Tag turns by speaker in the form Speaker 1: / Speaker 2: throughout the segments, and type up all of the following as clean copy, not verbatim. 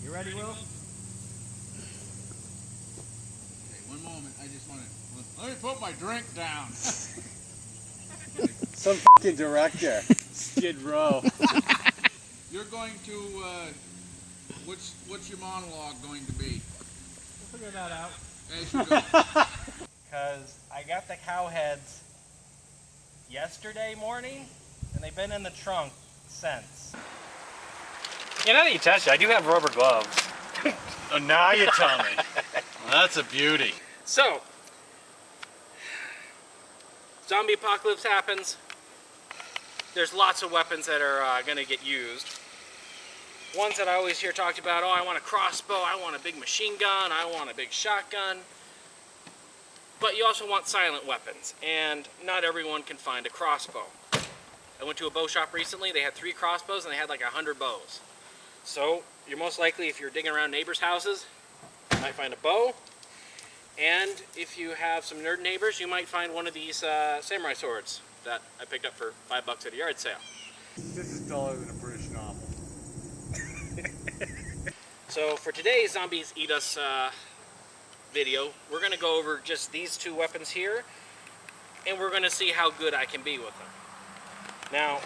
Speaker 1: You ready, Will?
Speaker 2: Okay, one moment. I just want to... Let me put my drink down.
Speaker 3: Some fucking director. Skid Row.
Speaker 2: You're going to... what's your monologue going to be?
Speaker 1: We'll figure that out.
Speaker 2: As you go.
Speaker 1: Because I got the cow heads yesterday morning, and they've been in the trunk since. You know, now that you touch it, I do have rubber gloves.
Speaker 3: Oh, now you tell me. Well, that's a beauty.
Speaker 1: So, zombie apocalypse happens. There's lots of weapons that are going to get used. Ones that I always hear talked about, oh, I want a crossbow, I want a big machine gun, I want a big shotgun. But you also want silent weapons, and not everyone can find a crossbow. I went to a bow shop recently, they had 3 crossbows and they had like 100 bows. So, you're most likely, if you're digging around neighbors' houses, you might find a bow. And if you have some nerd neighbors, you might find one of these samurai swords that I picked up for $5 at a yard sale.
Speaker 3: This is duller than a British novel.
Speaker 1: So for today's Zombies Eat Us video, we're going to go over just these 2 weapons here, and we're going to see how good I can be with them. Now,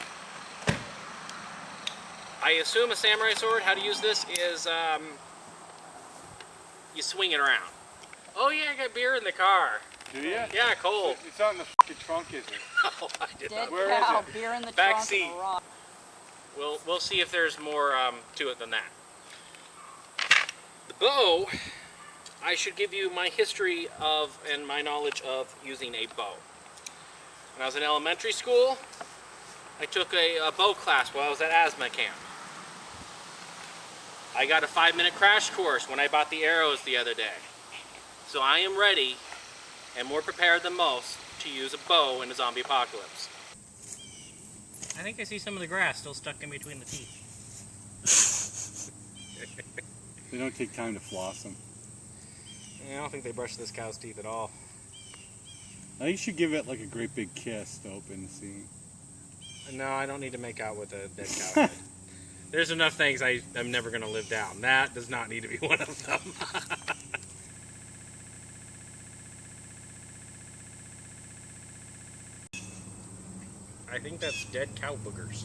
Speaker 1: I assume a samurai sword, how to use this is you swing it around. Oh yeah, I got beer in the car.
Speaker 3: Do you?
Speaker 1: Yeah, cold.
Speaker 3: It's not in the fucking trunk, is it?
Speaker 1: Oh, I did not.
Speaker 3: Where is it?
Speaker 4: Beer in the
Speaker 1: Back
Speaker 4: trunk
Speaker 1: seat.
Speaker 4: and a rock.
Speaker 1: We'll see if there's more to it than that. The bow, I should give you my history of and my knowledge of using a bow. When I was in elementary school, I took a bow class while I was at asthma camp. I got a 5-minute crash course when I bought the arrows the other day. So I am ready and more prepared than most to use a bow in a zombie apocalypse. I think I see some of the grass still stuck in between the teeth.
Speaker 3: They don't take time to floss them.
Speaker 1: I don't think they brush this cow's teeth at all.
Speaker 3: I think you should give it like a great big kiss to open the scene.
Speaker 1: No, I don't need to make out with a dead cow head. There's enough things I'm never going to live down. That does not need to be one of them. I think that's dead cow boogers.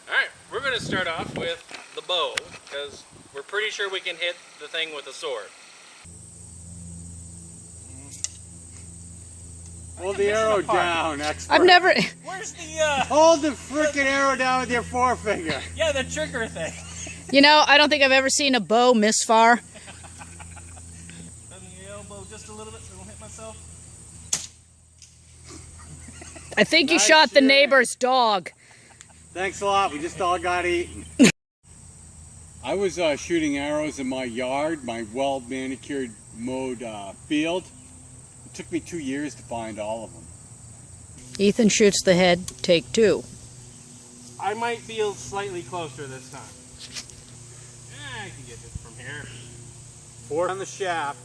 Speaker 1: Alright, we're going to start off with the bow, because we're pretty sure we can hit the thing with a sword.
Speaker 3: Hold the arrow down, expert.
Speaker 4: I've never.
Speaker 1: Where's the,
Speaker 3: Hold the freaking arrow down with your forefinger.
Speaker 1: yeah, the trigger thing.
Speaker 4: You know, I don't think I've ever seen a bow misfire.
Speaker 1: Bend the elbow just a little bit so I don't hit myself.
Speaker 4: I think you
Speaker 3: Nice
Speaker 4: shot the
Speaker 3: shooting.
Speaker 4: neighbor's dog.
Speaker 3: Thanks a lot, we just all got eaten. I was shooting arrows in my yard, my well-manicured, mowed field. It took me 2 years to find all of them.
Speaker 4: Ethan shoots the head, take 2.
Speaker 1: I might be slightly closer this time. I can get this from here.
Speaker 3: 4 on the shaft.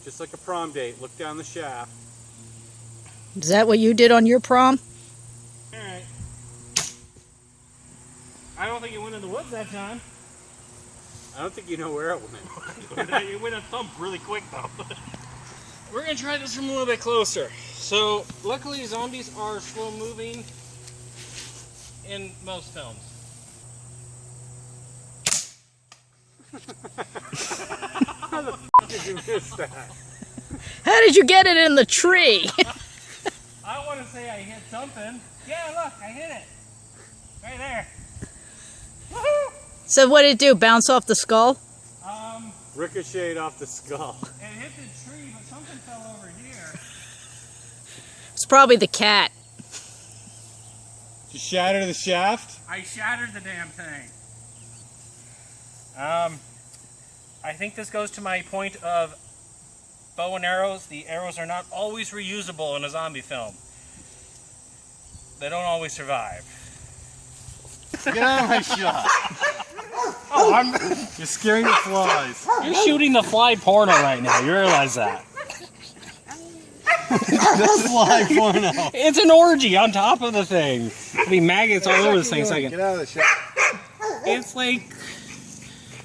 Speaker 3: Just like a prom date, look down the shaft.
Speaker 4: Is that what you did on your prom?
Speaker 1: Alright. I don't think it went in the woods that time.
Speaker 3: I don't think you know where it went.
Speaker 1: It went a thump really quick though. We're going to try this from a little bit closer. So, luckily zombies are slow moving in most films.
Speaker 3: How the f did you miss that?
Speaker 4: How did you get it in the tree?
Speaker 1: I want to say I hit something. Yeah, look, I hit it. Right there. Woohoo!
Speaker 4: So what did it do, bounce off the skull?
Speaker 3: Ricocheted off the skull.
Speaker 1: It hit the tree, but something fell over here.
Speaker 4: It's probably the cat.
Speaker 3: Did you shatter the shaft?
Speaker 1: I shattered the damn thing. I think this goes to my point of bow and arrows. The arrows are not always reusable in a zombie film. They don't always survive.
Speaker 3: Get out of my shot.
Speaker 1: Oh,
Speaker 3: You're scaring the flies.
Speaker 1: you're shooting the fly porno right now. You realize that?
Speaker 3: That's fly porno.
Speaker 1: It's an orgy on top of the thing. There'll be maggots all over this thing. So I can...
Speaker 3: Get out of the shot.
Speaker 1: It's like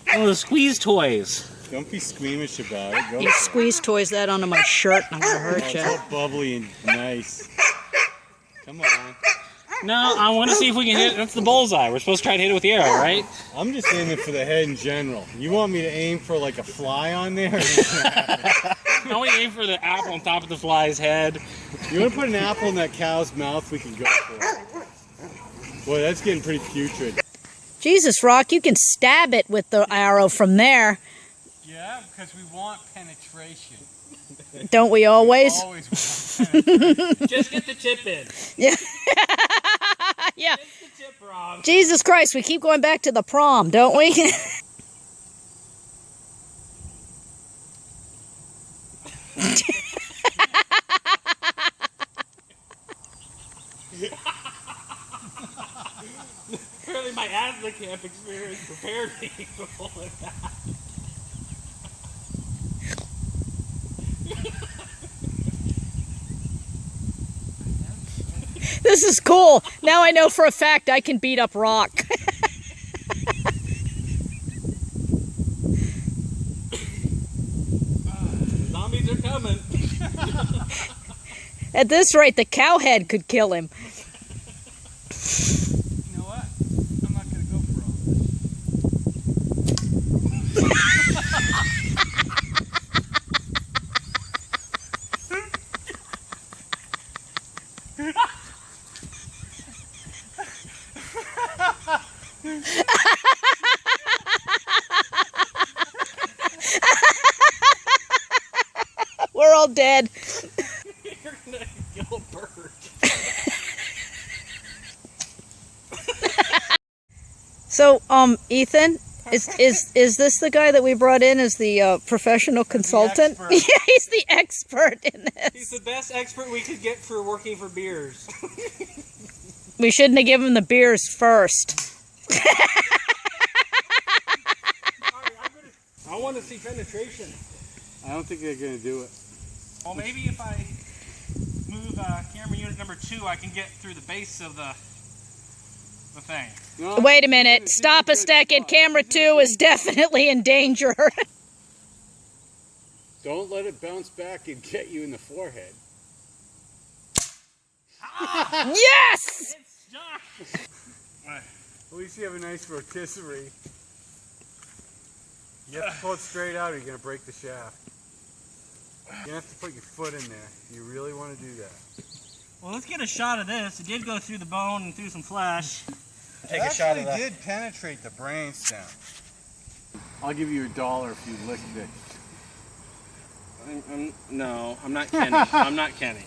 Speaker 1: one of those squeeze toys.
Speaker 3: Don't be squeamish about it. Go
Speaker 4: You
Speaker 3: for
Speaker 4: squeeze toys that onto my shirt and I'm gonna
Speaker 3: it.
Speaker 4: hurt
Speaker 3: It's
Speaker 4: you.
Speaker 3: all bubbly and nice. Come on.
Speaker 1: No, I want to see if we can hit it. That's the bullseye. We're supposed to try and hit it with the arrow, right?
Speaker 3: I'm just aiming for the head in general. You want me to aim for like a fly on there?
Speaker 1: I want to aim for the apple on top of the fly's head.
Speaker 3: You want to put an apple in that cow's mouth? We can go for it. Boy, that's getting pretty putrid.
Speaker 4: Jesus, Rock, you can stab it with the arrow from there.
Speaker 3: Yeah, because we want penetration.
Speaker 4: Don't we always?
Speaker 3: Always want penetration.
Speaker 1: Just get the tip in.
Speaker 4: Yeah. Yeah.
Speaker 1: Get the tip, Rob.
Speaker 4: Jesus Christ, we keep going back to the prom, don't we?
Speaker 1: Apparently my asthma camp experience prepared me for all of that.
Speaker 4: This is cool. Now I know for a fact I can beat up Rock.
Speaker 1: The zombies are coming.
Speaker 4: At this rate, the cowhead could kill him.
Speaker 3: You know what? I'm not going to go for all this.
Speaker 4: We're all dead.
Speaker 1: You're gonna kill a bird.
Speaker 4: So, Ethan, is this the guy that we brought in as the professional consultant?
Speaker 1: expert.
Speaker 4: Yeah, he's the expert in
Speaker 1: He's
Speaker 4: this.
Speaker 1: the best expert we could get for working for beers.
Speaker 4: We shouldn't have given him the beers first.
Speaker 1: I want to see penetration.
Speaker 3: I don't think they're going to do it.
Speaker 1: Well, maybe if I move camera unit number 2, I can get through the base of the thing.
Speaker 3: No,
Speaker 4: Wait a minute. Stop a second. Camera 2 is definitely in danger.
Speaker 3: Don't let it bounce back and get you in the forehead.
Speaker 4: Yes!
Speaker 1: It's stuck.
Speaker 3: At least you have a nice rotisserie. You have to pull it straight out or you're going to break the shaft. You have to put your foot in there. You really want to do that.
Speaker 1: Well, let's get a shot of this. It did go through the bone and through some flesh. Take
Speaker 3: It
Speaker 1: a shot of
Speaker 3: actually
Speaker 1: that.
Speaker 3: did penetrate the brainstem. I'll give you $1 if you licked it.
Speaker 1: No, I'm not Kenny. I'm not Kenny.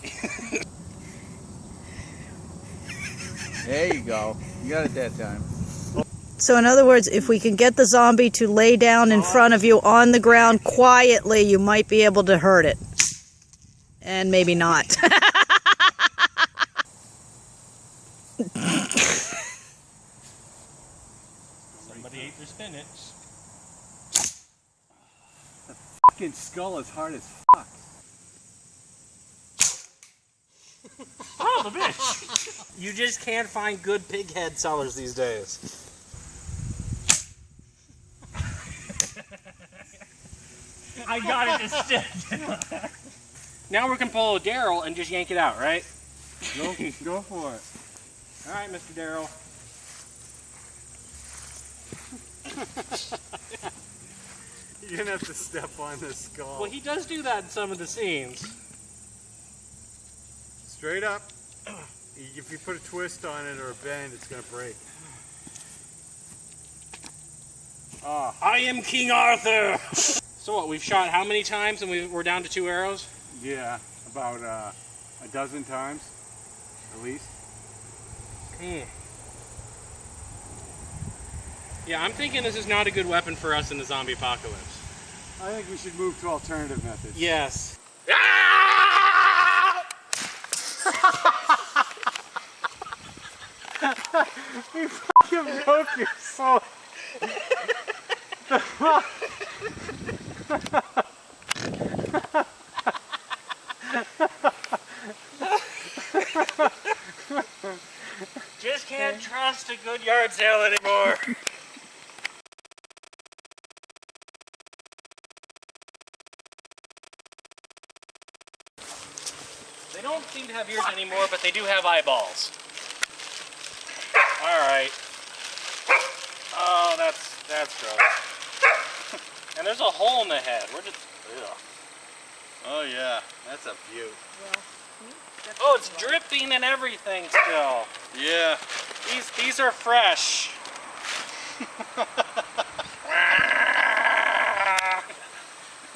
Speaker 2: There you go. You got it that time.
Speaker 4: So in other words, if we can get the zombie to lay down in front of you on the ground quietly, you might be able to hurt it. And maybe not.
Speaker 1: Somebody ate their spinach.
Speaker 3: Fucking skull is hard as fuck.
Speaker 1: Oh, the bitch! You just can't find good pig head sellers these days. I got it to stick. Now we can pull a Daryl and just yank it out, right?
Speaker 3: Go for it.
Speaker 1: All right, Mr. Daryl.
Speaker 3: You're gonna have to step on the skull.
Speaker 1: Well, he does do that in some of the scenes.
Speaker 3: Straight up. If you put a twist on it or a bend, it's gonna break.
Speaker 1: I am King Arthur! So what, we've shot how many times and we're down to 2 arrows?
Speaker 3: Yeah, about a dozen times, at least.
Speaker 1: Yeah, I'm thinking this is not a good weapon for us in the zombie apocalypse.
Speaker 3: I think we should move to alternative methods.
Speaker 1: Yes.
Speaker 3: You fucking broke your soul.
Speaker 1: Just can't trust a good yard sale anymore. they do have eyeballs. All right. Oh, that's gross. And there's a hole in the head. Where did? Ugh.
Speaker 3: Oh yeah, that's a beaut.
Speaker 1: Oh, it's dripping and everything still.
Speaker 3: Yeah.
Speaker 1: These are fresh.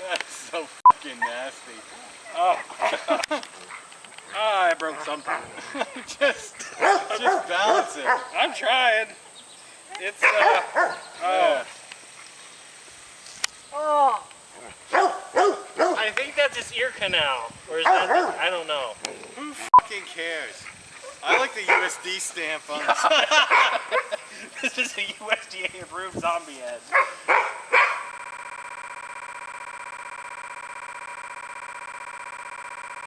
Speaker 3: That's so fucking nasty.
Speaker 1: Oh, I broke something.
Speaker 3: just balance it.
Speaker 1: I'm trying. It's
Speaker 3: Yeah.
Speaker 1: oh. I think that's his ear canal, or is that? I don't know.
Speaker 3: Who fucking cares? I like the USD stamp on this.
Speaker 1: This is a USDA approved zombie head.